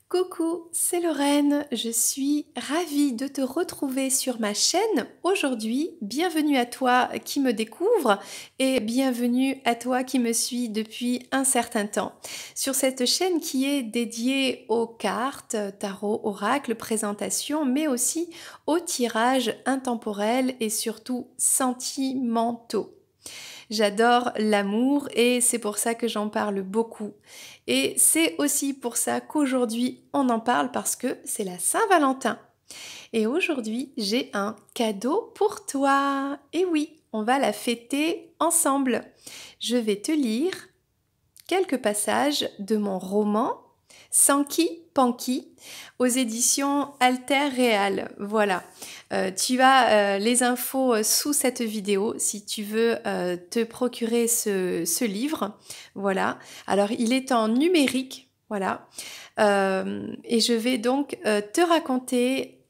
Coucou, c'est Lorraine, je suis ravie de te retrouver sur ma chaîne aujourd'hui. Bienvenue à toi qui me découvre et bienvenue à toi qui me suit depuis un certain temps. Sur cette chaîne qui est dédiée aux cartes, tarot, oracle, présentation, mais aussi aux tirages intemporels et surtout sentimentaux. J'adore l'amour et c'est pour ça que j'en parle beaucoup. Et c'est aussi pour ça qu'aujourd'hui on en parle parce que c'est la Saint-Valentin. Et aujourd'hui j'ai un cadeau pour toi. Et oui, on va la fêter ensemble. Je vais te lire quelques passages de mon roman Sanky Panky aux éditions Alter Réal. Voilà. Tu as les infos sous cette vidéo si tu veux te procurer ce livre. Voilà. Alors, il est en numérique. Voilà. Et je vais donc te raconter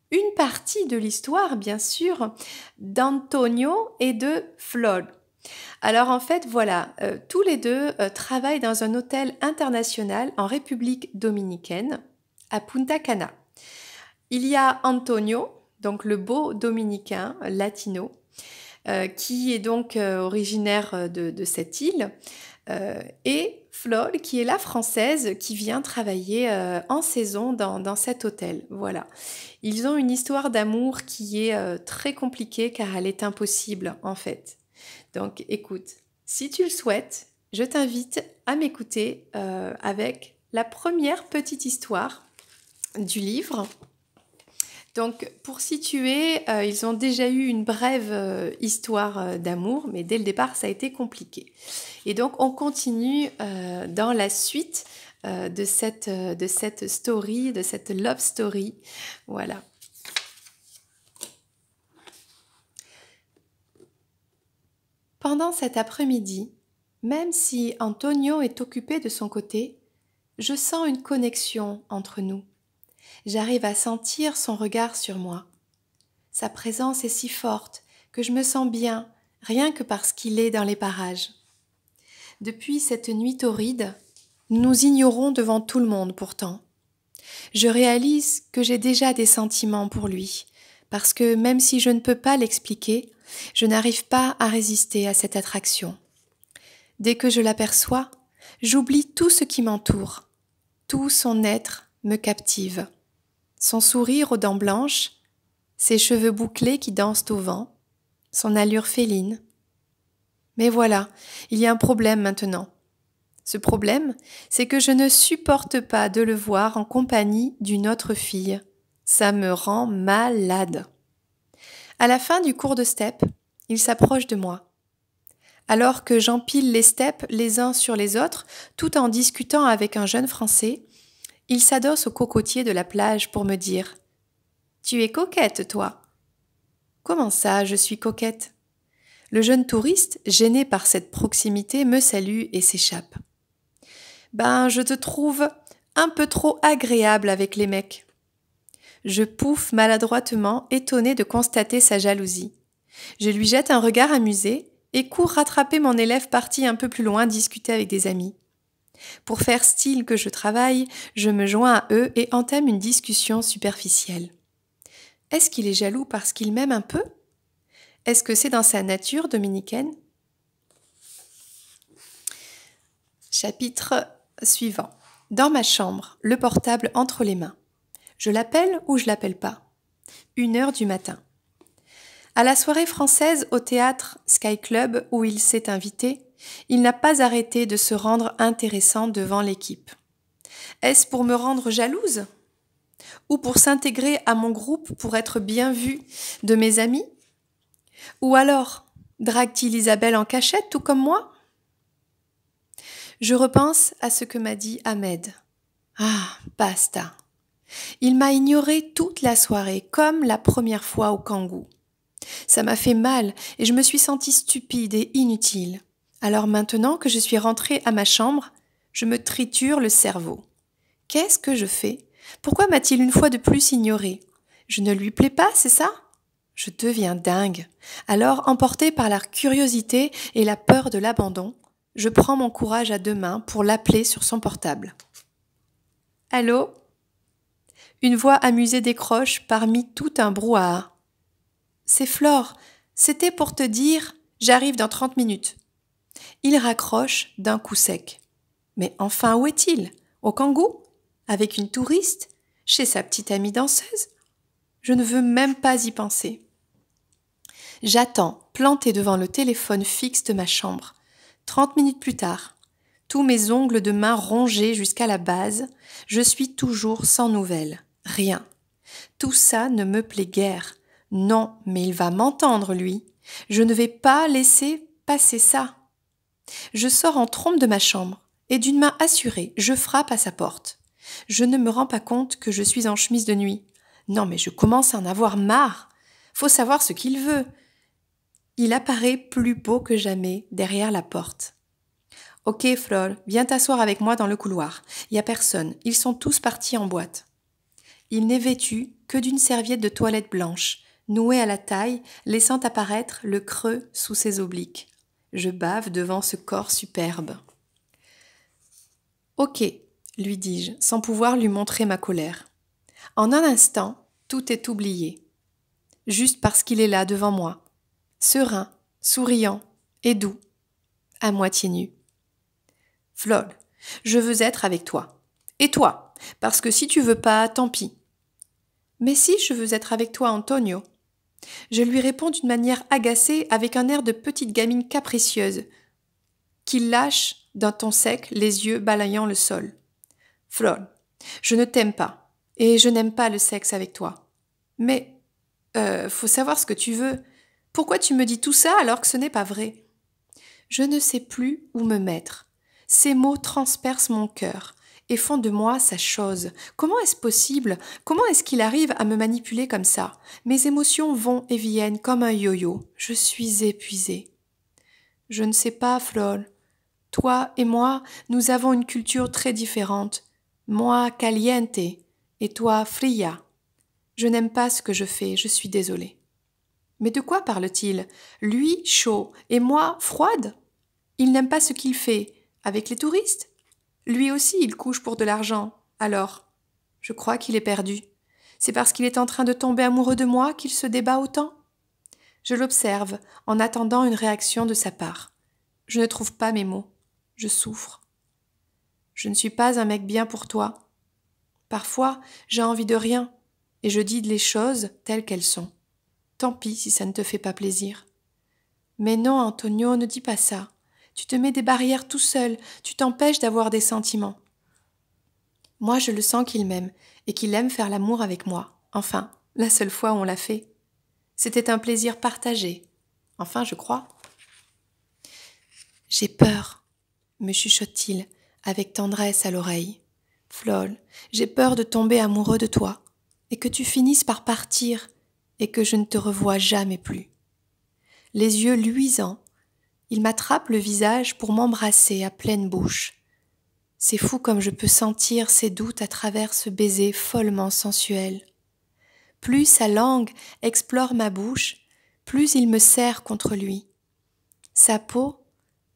une partie de l'histoire, bien sûr, d'Antonio et de Flor. Alors en fait, voilà, tous les deux travaillent dans un hôtel international en République dominicaine, à Punta Cana. Il y a Antonio, donc le beau dominicain latino, qui est donc originaire de cette île, et Flor, qui est la française, qui vient travailler en saison dans cet hôtel. Voilà. Ils ont une histoire d'amour qui est très compliquée car elle est impossible en fait. Donc écoute, si tu le souhaites, je t'invite à m'écouter avec la première petite histoire du livre. Donc pour situer, ils ont déjà eu une brève histoire d'amour, mais dès le départ ça a été compliqué. Et donc on continue dans la suite de cette story, de cette love story. Voilà. Pendant cet après-midi, même si Antonio est occupé de son côté, je sens une connexion entre nous. J'arrive à sentir son regard sur moi. Sa présence est si forte que je me sens bien, rien que parce qu'il est dans les parages. Depuis cette nuit torride, nous nous ignorons devant tout le monde pourtant. Je réalise que j'ai déjà des sentiments pour lui, parce que même si je ne peux pas l'expliquer, je n'arrive pas à résister à cette attraction. Dès que je l'aperçois, j'oublie tout ce qui m'entoure. Tout son être me captive. Son sourire aux dents blanches, ses cheveux bouclés qui dansent au vent, son allure féline. Mais voilà, il y a un problème maintenant. Ce problème, c'est que je ne supporte pas de le voir en compagnie d'une autre fille. Ça me rend malade. À la fin du cours de step, il s'approche de moi. Alors que j'empile les steps les uns sur les autres, tout en discutant avec un jeune Français, il s'adosse au cocotier de la plage pour me dire « Tu es coquette, toi !» Comment ça, je suis coquette ? Le jeune touriste, gêné par cette proximité, me salue et s'échappe. Ben, je te trouve un peu trop agréable avec les mecs. Je pouffe maladroitement, étonnée de constater sa jalousie. Je lui jette un regard amusé et cours rattraper mon élève parti un peu plus loin discuter avec des amis. Pour faire style que je travaille, je me joins à eux et entame une discussion superficielle. Est-ce qu'il est jaloux parce qu'il m'aime un peu ? Est-ce que c'est dans sa nature dominicaine ? Chapitre suivant. Dans ma chambre, le portable entre les mains. Je l'appelle ou je l'appelle pas ? 1h du matin. À la soirée française au théâtre Sky Club où il s'est invité, il n'a pas arrêté de se rendre intéressant devant l'équipe. Est-ce pour me rendre jalouse ? Ou pour s'intégrer à mon groupe pour être bien vu de mes amis ? Ou alors, drague-t-il Isabelle en cachette tout comme moi ? Je repense à ce que m'a dit Ahmed. Ah, basta. Il m'a ignorée toute la soirée, comme la première fois au Kangoo. Ça m'a fait mal et je me suis sentie stupide et inutile. Alors maintenant que je suis rentrée à ma chambre, je me triture le cerveau. Qu'est-ce que je fais ? Pourquoi m'a-t-il une fois de plus ignorée ? Je ne lui plais pas, c'est ça ? Je deviens dingue. Alors, emportée par la curiosité et la peur de l'abandon, je prends mon courage à deux mains pour l'appeler sur son portable. Allô? Une voix amusée décroche parmi tout un brouhaha. C'est Flore, c'était pour te dire, j'arrive dans 30 minutes. Il raccroche d'un coup sec. Mais enfin, où est-il? Au Kangoo? Avec une touriste? Chez sa petite amie danseuse? Je ne veux même pas y penser. J'attends, planté devant le téléphone fixe de ma chambre. 30 minutes plus tard, tous mes ongles de main rongés jusqu'à la base, je suis toujours sans nouvelles. Rien. Tout ça ne me plaît guère. Non, mais il va m'entendre, lui. Je ne vais pas laisser passer ça. Je sors en trompe de ma chambre, et d'une main assurée, je frappe à sa porte. Je ne me rends pas compte que je suis en chemise de nuit. Non, mais je commence à en avoir marre. Faut savoir ce qu'il veut. Il apparaît plus beau que jamais derrière la porte. Ok, Flore, viens t'asseoir avec moi dans le couloir. Il y a personne, ils sont tous partis en boîte. Il n'est vêtu que d'une serviette de toilette blanche, nouée à la taille, laissant apparaître le creux sous ses obliques. Je bave devant ce corps superbe. Ok, lui dis-je, sans pouvoir lui montrer ma colère. En un instant, tout est oublié. Juste parce qu'il est là devant moi. Serein, souriant et doux, à moitié nu. Flore, je veux être avec toi. Et toi, parce que si tu veux pas, tant pis. Mais si je veux être avec toi, Antonio. Je lui réponds d'une manière agacée avec un air de petite gamine capricieuse, qui lâche d'un ton sec les yeux balayant le sol. Flore, je ne t'aime pas, et je n'aime pas le sexe avec toi. Mais, faut savoir ce que tu veux. Pourquoi tu me dis tout ça alors que ce n'est pas vrai? Je ne sais plus où me mettre. Ces mots transpercent mon cœur et font de moi sa chose. Comment est-ce possible? Comment est-ce qu'il arrive à me manipuler comme ça? Mes émotions vont et viennent comme un yo-yo. Je suis épuisée. Je ne sais pas, Flore. Toi et moi, nous avons une culture très différente. Moi, caliente, et toi, fria. Je n'aime pas ce que je fais, je suis désolée. Mais de quoi parle-t-il? Lui, chaud, et moi, froide? Il n'aime pas ce qu'il fait avec les touristes? Lui aussi, il couche pour de l'argent. Alors, je crois qu'il est perdu. C'est parce qu'il est en train de tomber amoureux de moi qu'il se débat autant? Je l'observe en attendant une réaction de sa part. Je ne trouve pas mes mots. Je souffre. Je ne suis pas un mec bien pour toi. Parfois, j'ai envie de rien, et je dis les choses telles qu'elles sont. Tant pis si ça ne te fait pas plaisir. Mais non, Antonio, ne dis pas ça. Tu te mets des barrières tout seul, tu t'empêches d'avoir des sentiments. Moi, je le sens qu'il m'aime, et qu'il aime faire l'amour avec moi. Enfin, la seule fois où on l'a fait. C'était un plaisir partagé. Enfin, je crois. J'ai peur, me chuchote-t-il, avec tendresse à l'oreille. Flore, j'ai peur de tomber amoureux de toi, et que tu finisses par partir, et que je ne te revoie jamais plus. Les yeux luisants, il m'attrape le visage pour m'embrasser à pleine bouche. C'est fou comme je peux sentir ses doutes à travers ce baiser follement sensuel. Plus sa langue explore ma bouche, plus il me serre contre lui. Sa peau,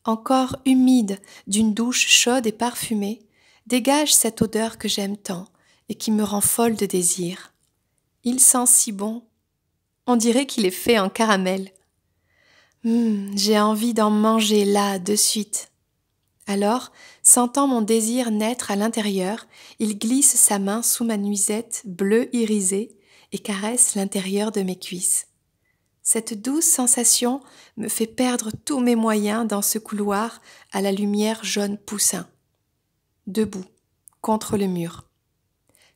encore humide d'une douche chaude et parfumée, dégage cette odeur que j'aime tant et qui me rend folle de désir. Il sent si bon. On dirait qu'il est fait en caramel. J'ai envie d'en manger là, de suite. Alors, sentant mon désir naître à l'intérieur, il glisse sa main sous ma nuisette bleue irisée et caresse l'intérieur de mes cuisses. Cette douce sensation me fait perdre tous mes moyens dans ce couloir à la lumière jaune poussin. Debout, contre le mur.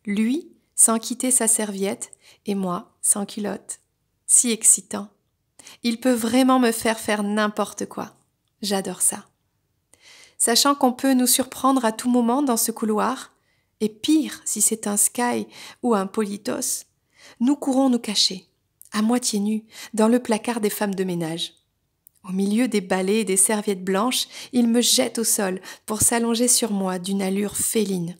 Lui, sans quitter sa serviette, et moi, sans culotte. Si excitant. Il peut vraiment me faire n'importe quoi. J'adore ça. Sachant qu'on peut nous surprendre à tout moment dans ce couloir, et pire si c'est un Sky ou un Politos, nous courons nous cacher, à moitié nus, dans le placard des femmes de ménage. Au milieu des balais et des serviettes blanches, il me jette au sol pour s'allonger sur moi d'une allure féline.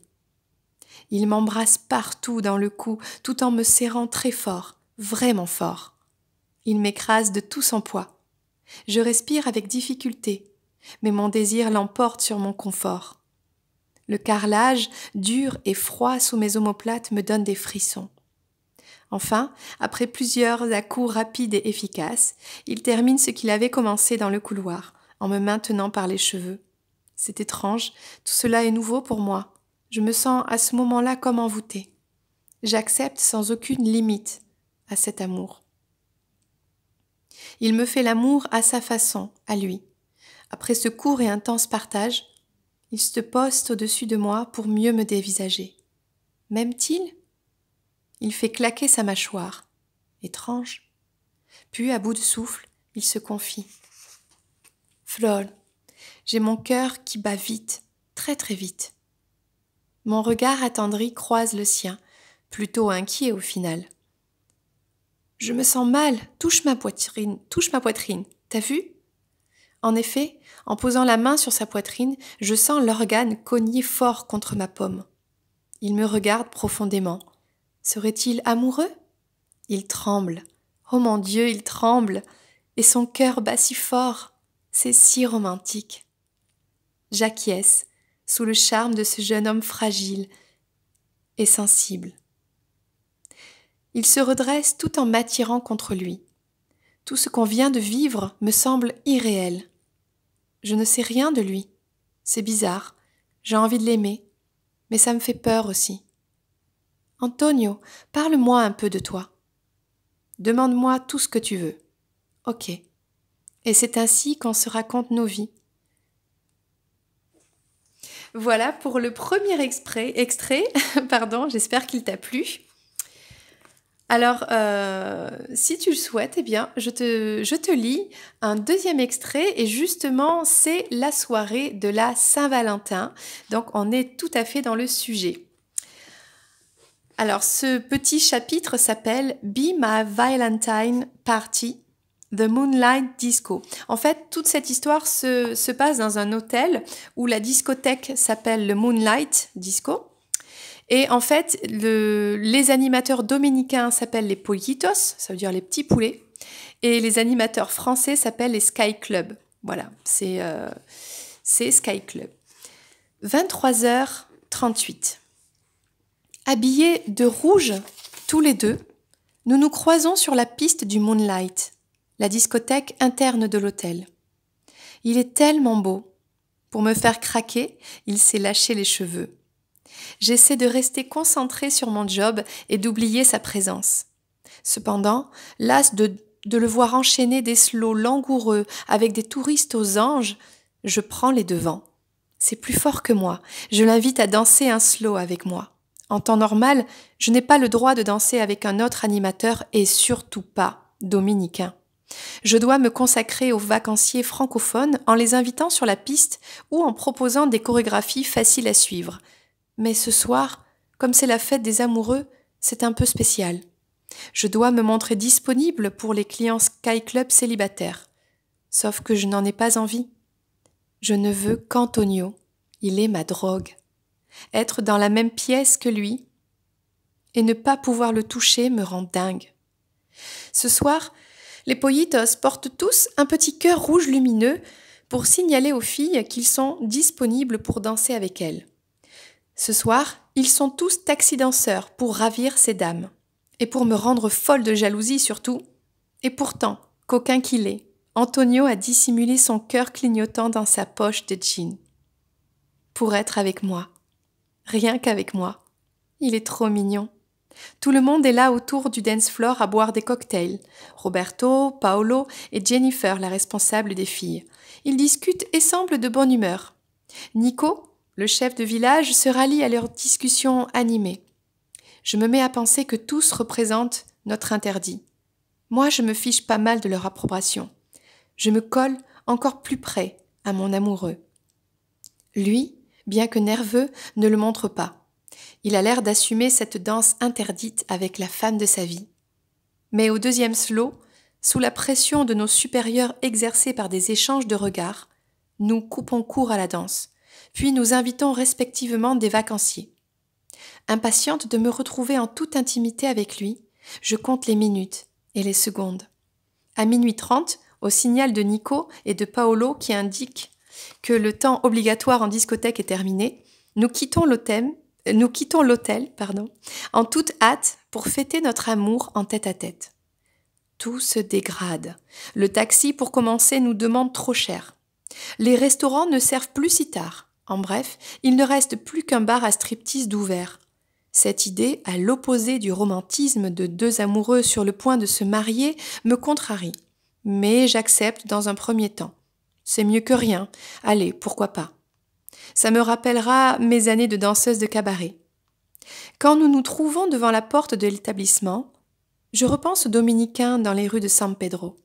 Il m'embrasse partout dans le cou tout en me serrant très fort, vraiment fort. Il m'écrase de tout son poids. Je respire avec difficulté, mais mon désir l'emporte sur mon confort. Le carrelage, dur et froid sous mes omoplates, me donne des frissons. Enfin, après plusieurs à-coups rapides et efficaces, il termine ce qu'il avait commencé dans le couloir, en me maintenant par les cheveux. C'est étrange, tout cela est nouveau pour moi. Je me sens à ce moment-là comme envoûtée. J'accepte sans aucune limite à cet amour. Il me fait l'amour à sa façon, à lui. Après ce court et intense partage, il se poste au-dessus de moi pour mieux me dévisager. M'aime-t-il ? Il fait claquer sa mâchoire. Étrange. Puis, à bout de souffle, il se confie. « Flol, j'ai mon cœur qui bat vite, très très vite. » Mon regard attendri croise le sien, plutôt inquiet au final. « Je me sens mal, touche ma poitrine, t'as vu ?» En effet, en posant la main sur sa poitrine, je sens l'organe cogner fort contre ma paume. Il me regarde profondément. Serait-il amoureux ? Il tremble. Oh mon Dieu, il tremble. Et son cœur bat si fort. C'est si romantique. J'acquiesce, sous le charme de ce jeune homme fragile et sensible. Il se redresse tout en m'attirant contre lui. Tout ce qu'on vient de vivre me semble irréel. Je ne sais rien de lui. C'est bizarre. J'ai envie de l'aimer. Mais ça me fait peur aussi. Antonio, parle-moi un peu de toi. Demande-moi tout ce que tu veux. Ok. Et c'est ainsi qu'on se raconte nos vies. Voilà pour le premier extrait. J'espère qu'il t'a plu. Alors, si tu le souhaites, eh bien, je te lis un deuxième extrait et justement, c'est la soirée de la Saint-Valentin. Donc, on est tout à fait dans le sujet. Alors, ce petit chapitre s'appelle « Be My Valentine Party ». The Moonlight Disco. En fait, toute cette histoire se passe dans un hôtel où la discothèque s'appelle le Moonlight Disco. Et en fait, les animateurs dominicains s'appellent les Pollitos, ça veut dire les petits poulets. Et les animateurs français s'appellent les Sky Club. Voilà, c'est Sky Club. 23h38. Habillés de rouge, tous les deux, nous nous croisons sur la piste du Moonlight, la discothèque interne de l'hôtel. Il est tellement beau. Pour me faire craquer, il s'est lâché les cheveux. J'essaie de rester concentrée sur mon job et d'oublier sa présence. Cependant, lasse de le voir enchaîner des slows langoureux avec des touristes aux anges, je prends les devants. C'est plus fort que moi. Je l'invite à danser un slow avec moi. En temps normal, je n'ai pas le droit de danser avec un autre animateur et surtout pas dominicain. Je dois me consacrer aux vacanciers francophones en les invitant sur la piste ou en proposant des chorégraphies faciles à suivre. Mais ce soir, comme c'est la fête des amoureux, c'est un peu spécial. Je dois me montrer disponible pour les clients Sky Club célibataires. Sauf que je n'en ai pas envie. Je ne veux qu'Antonio. Il est ma drogue. Être dans la même pièce que lui et ne pas pouvoir le toucher me rend dingue. Ce soir, les Pollitos portent tous un petit cœur rouge lumineux pour signaler aux filles qu'ils sont disponibles pour danser avec elles. Ce soir, ils sont tous taxi-danseurs pour ravir ces dames. Et pour me rendre folle de jalousie surtout. Et pourtant, coquin qu'il est, Antonio a dissimulé son cœur clignotant dans sa poche de jean. Pour être avec moi. Rien qu'avec moi. Il est trop mignon. Tout le monde est là autour du dance floor à boire des cocktails. Roberto, Paolo et Jennifer, la responsable des filles. Ils discutent et semblent de bonne humeur. Nico, le chef de village, se rallie à leur discussion animée. Je me mets à penser que tous représentent notre interdit. Moi, je me fiche pas mal de leur approbation. Je me colle encore plus près à mon amoureux. Lui, bien que nerveux, ne le montre pas. Il a l'air d'assumer cette danse interdite avec la femme de sa vie. Mais au deuxième slow, sous la pression de nos supérieurs exercés par des échanges de regards, nous coupons court à la danse, puis nous invitons respectivement des vacanciers. Impatiente de me retrouver en toute intimité avec lui, je compte les minutes et les secondes. À 00h30, au signal de Nico et de Paolo qui indique que le temps obligatoire en discothèque est terminé, Nous quittons l'hôtel, en toute hâte pour fêter notre amour en tête-à-tête. Tout se dégrade. Le taxi, pour commencer, nous demande trop cher. Les restaurants ne servent plus si tard. En bref, il ne reste plus qu'un bar à striptease d'ouvert. Cette idée, à l'opposé du romantisme de deux amoureux sur le point de se marier, me contrarie. Mais j'accepte dans un premier temps. C'est mieux que rien. Allez, pourquoi pas. Ça me rappellera mes années de danseuse de cabaret. Quand nous nous trouvons devant la porte de l'établissement, je repense aux dominicains dans les rues de San Pedro.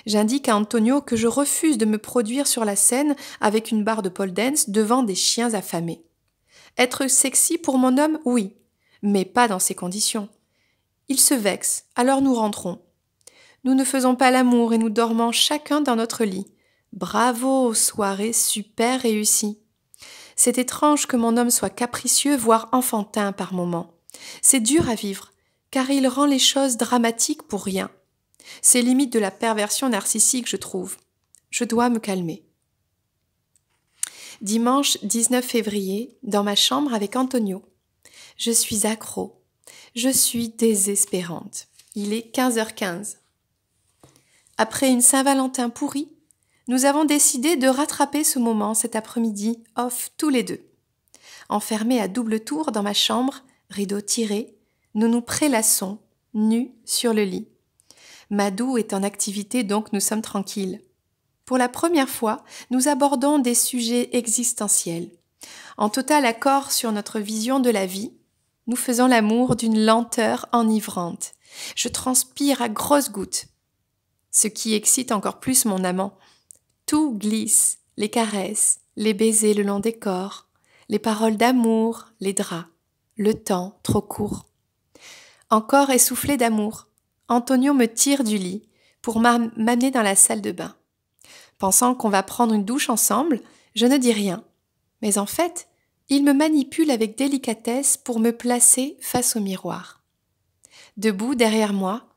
J'indique à Antonio que je refuse de me produire sur la scène avec une barre de pole dance devant des chiens affamés. Être sexy pour mon homme, oui, mais pas dans ces conditions. Il se vexe, alors nous rentrons. Nous ne faisons pas l'amour et nous dormons chacun dans notre lit. Bravo, soirée super réussie. C'est étrange que mon homme soit capricieux, voire enfantin par moments. C'est dur à vivre, car il rend les choses dramatiques pour rien. C'est limite de la perversion narcissique, je trouve. Je dois me calmer. Dimanche 19 février, dans ma chambre avec Antonio. Je suis accro. Je suis désespérante. Il est 15h15. Après une Saint-Valentin pourrie, nous avons décidé de rattraper ce moment cet après-midi off tous les deux. Enfermés à double tour dans ma chambre, rideau tiré, nous nous prélassons, nus sur le lit. Madou est en activité, donc nous sommes tranquilles. Pour la première fois, nous abordons des sujets existentiels. En total accord sur notre vision de la vie, nous faisons l'amour d'une lenteur enivrante. Je transpire à grosses gouttes, ce qui excite encore plus mon amant. Tout glisse, les caresses, les baisers le long des corps, les paroles d'amour, les draps, le temps trop court. Encore essoufflé d'amour, Antonio me tire du lit pour m'amener dans la salle de bain. Pensant qu'on va prendre une douche ensemble, je ne dis rien. Mais en fait, il me manipule avec délicatesse pour me placer face au miroir. Debout derrière moi,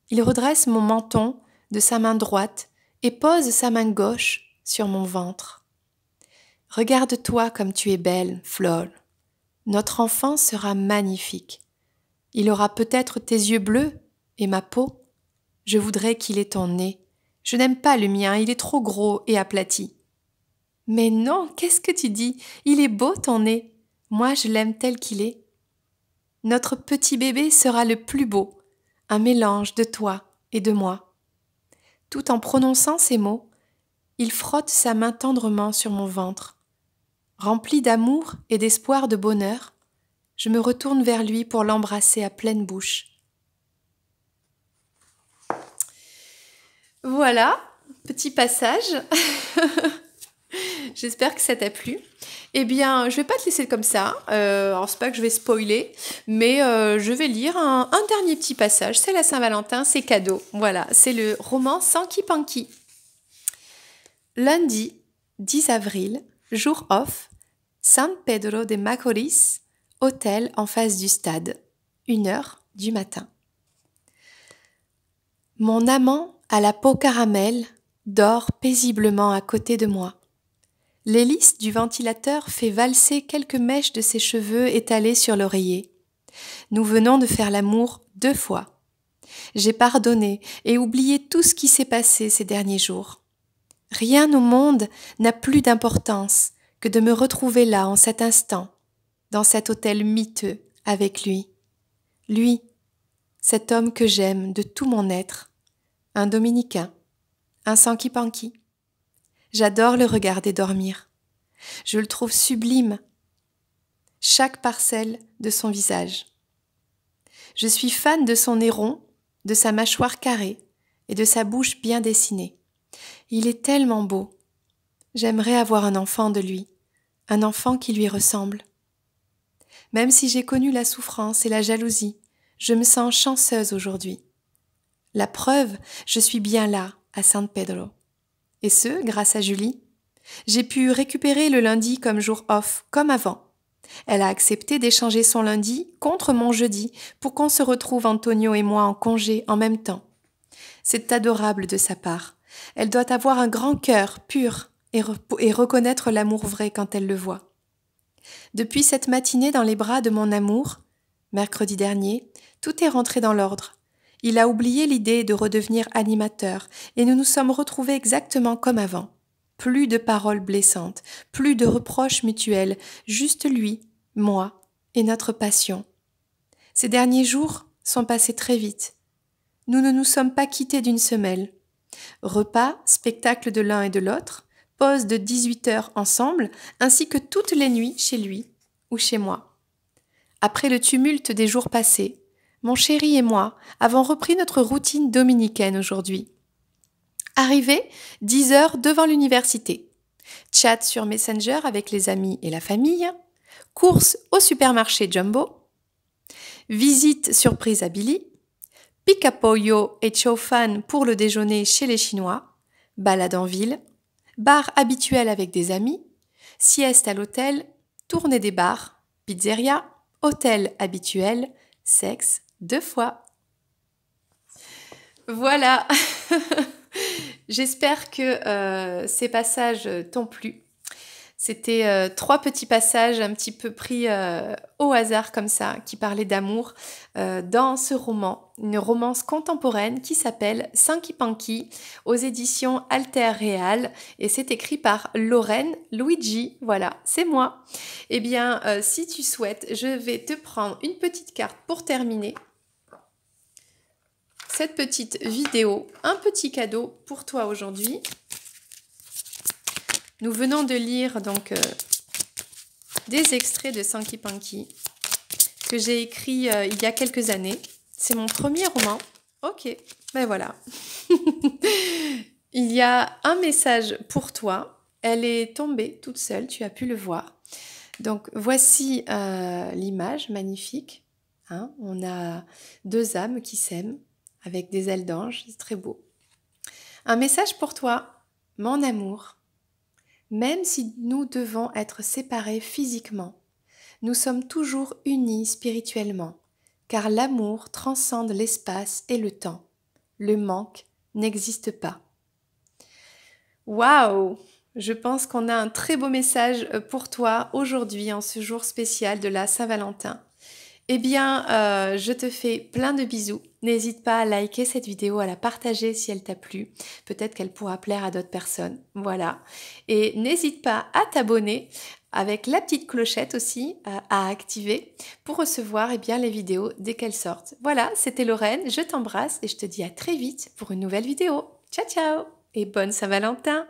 il redresse mon menton de sa main droite et pose sa main gauche sur mon ventre. « Regarde-toi comme tu es belle, Flore. Notre enfant sera magnifique. Il aura peut-être tes yeux bleus et ma peau. Je voudrais qu'il ait ton nez. Je n'aime pas le mien, il est trop gros et aplati. » « Mais non, qu'est-ce que tu dis? Il est beau ton nez. Moi, je l'aime tel qu'il est. Notre petit bébé sera le plus beau, un mélange de toi et de moi. » Tout en prononçant ces mots, il frotte sa main tendrement sur mon ventre. Rempli d'amour et d'espoir de bonheur, je me retourne vers lui pour l'embrasser à pleine bouche. Voilà, petit passage. J'espère que ça t'a plu. Eh bien, je vais pas te laisser comme ça. Alors, c'est pas que je vais spoiler, mais je vais lire un dernier petit passage. C'est la Saint-Valentin, c'est cadeau. Voilà, c'est le roman Sankey Panky. Lundi 10 avril, jour off, San Pedro de Macorís, hôtel en face du stade, 1h du matin. Mon amant à la peau caramel dort paisiblement à côté de moi. L'hélice du ventilateur fait valser quelques mèches de ses cheveux étalés sur l'oreiller. Nous venons de faire l'amour 2 fois. J'ai pardonné et oublié tout ce qui s'est passé ces derniers jours. Rien au monde n'a plus d'importance que de me retrouver là en cet instant, dans cet hôtel miteux avec lui. Lui, cet homme que j'aime de tout mon être, un dominicain, un Sankey Panky. J'adore le regarder dormir. Je le trouve sublime, chaque parcelle de son visage. Je suis fan de son nez rond, de sa mâchoire carrée et de sa bouche bien dessinée. Il est tellement beau. J'aimerais avoir un enfant de lui, un enfant qui lui ressemble. Même si j'ai connu la souffrance et la jalousie, je me sens chanceuse aujourd'hui. La preuve, je suis bien là, à San Pedro. Et ce, grâce à Julie. J'ai pu récupérer le lundi comme jour off, comme avant. Elle a accepté d'échanger son lundi contre mon jeudi pour qu'on se retrouve Antonio et moi en congé en même temps. C'est adorable de sa part. Elle doit avoir un grand cœur pur et reconnaître l'amour vrai quand elle le voit. Depuis cette matinée dans les bras de mon amour, mercredi dernier, tout est rentré dans l'ordre. Il a oublié l'idée de redevenir animateur et nous nous sommes retrouvés exactement comme avant. Plus de paroles blessantes, plus de reproches mutuels, juste lui, moi et notre passion. Ces derniers jours sont passés très vite. Nous ne nous sommes pas quittés d'une semelle. Repas, spectacle de l'un et de l'autre, pause de 18 heures ensemble, ainsi que toutes les nuits chez lui ou chez moi. Après le tumulte des jours passés, mon chéri et moi avons repris notre routine dominicaine aujourd'hui. Arrivé, 10 heures devant l'université. Chat sur Messenger avec les amis et la famille. Course au supermarché Jumbo. Visite surprise à Billy. Pica pollo et chow fan pour le déjeuner chez les Chinois. Balade en ville. Bar habituel avec des amis. Sieste à l'hôtel. Tournée des bars. Pizzeria. Hôtel habituel. Sexe 2 fois. Voilà. J'espère que ces passages t'ont plu. C'était 3 petits passages un petit peu pris au hasard comme ça, qui parlaient d'amour dans ce roman, une romance contemporaine qui s'appelle Sanky Panky aux éditions Alter Real et c'est écrit par Lorraine Luigi. Voilà, c'est moi. Eh bien, si tu souhaites, je vais te prendre une petite carte pour terminer cette petite vidéo, un petit cadeau pour toi aujourd'hui. Nous venons de lire donc des extraits de Sanky Panky que j'ai écrit il y a quelques années. C'est mon premier roman. Ok, ben voilà. Il y a un message pour toi. Elle est tombée toute seule, tu as pu le voir. Donc voici l'image magnifique. Hein, on a 2 âmes qui s'aiment avec des ailes d'ange, c'est très beau. Un message pour toi, mon amour. Même si nous devons être séparés physiquement, nous sommes toujours unis spirituellement, car l'amour transcende l'espace et le temps. Le manque n'existe pas. Waouh! Je pense qu'on a un très beau message pour toi aujourd'hui en ce jour spécial de la Saint-Valentin. Eh bien, je te fais plein de bisous. N'hésite pas à liker cette vidéo, à la partager si elle t'a plu. Peut-être qu'elle pourra plaire à d'autres personnes. Voilà. Et n'hésite pas à t'abonner avec la petite clochette aussi à activer pour recevoir bien, les vidéos dès qu'elles sortent. Voilà, c'était Lorraine. Je t'embrasse et je te dis à très vite pour une nouvelle vidéo. Ciao, ciao et bonne Saint-Valentin!